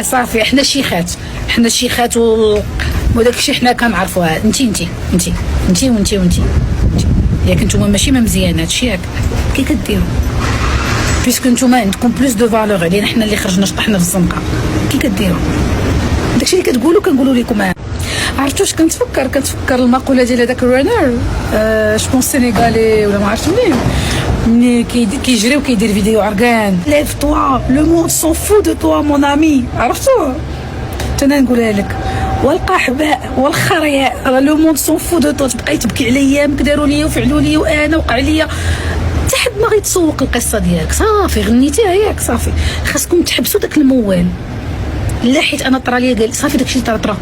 صافي، حنا شيخات، حنا شيخات وداك الشيء حنا كنعرفوها. انت ياك نتوما ماشي ما مزيان هادشي، ياك كي كديروا بيسكو نتوما عندكم بلوس دو فالور علينا حنا اللي خرجنا شطحنا في الزنقه. كي كديروا داكشي اللي كتقولوا كنقولوا لكم. عرفتوش كنتفكر المقوله ديال هذاك الرانر شكون سينيغالي ولا ما عرفت منين كيجري وكيدير فيديو عرقان ليف توا لو موند سون فو دو توا مون امي. عرفتو انا نقولها لك، والقحباء والخرياء لو موند سون فو دو توا. تبقاي تبكي عليا داروا لي وفعلوا لي وانا وقع لي حتى حد ما غيتسوق القصه ديالك. صافي غنيتيها ياك، صافي خاصكم تحبسوا داك الموال. لا حيت انا طرا ليا قال صافي داكشي طرا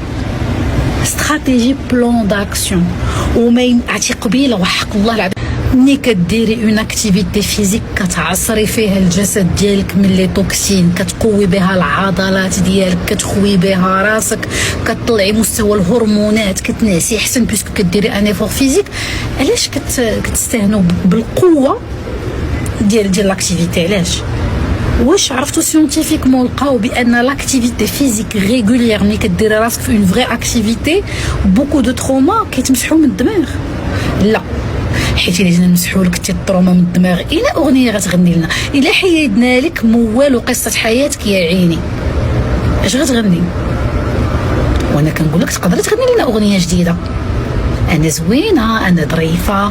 استراتيجي بلان داكسيون. وما عرفتي قبيله وحق الله العظيم ملي كديري اون اكتيفيتي فيزيك كتعصري فيها الجسد ديالك من لي توكسين، كتقوي بها العضلات ديالك، كتخوي بها راسك، كتطلعي مستوى الهرمونات، كتنعسي احسن بيسكو كديري ان ايفور فيزيك. علاش كتستهنوا بالقوه ديال لاكتيفيتي؟ علاش؟ واش عرفتوا سيونتيفيكمون لقاو بان لاكتيفيتي فيزيك ريغوليير ملي كديري راسك في اون فري اكتيفيتي بوكو دو تروما كيتمسحوا من الدماغ؟ لا، حيت الا جينا نمسحوا لك حتى التروما من الدماغ الى اغنيه غتغني لنا؟ الا حيدنا لك موال وقصه حياتك يا عيني اش غتغني؟ وانا كنقول لك تقدري تغني لنا اغنيه جديده. انا زوينه، انا ظريفه،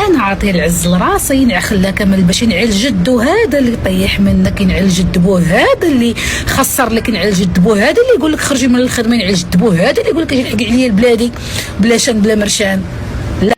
انا عاطي العز لراسي، نعخلها كامل باش نعل جدو هذا اللي طيح منك، نعل جد بوه هذا اللي خسر لك، نعل جد بوه هذا اللي يقول لك خرجي من الخدمه، نعل جد بوه هذا اللي يقول لك الحقي عليا لبلادي بلا شان بلا مرشان.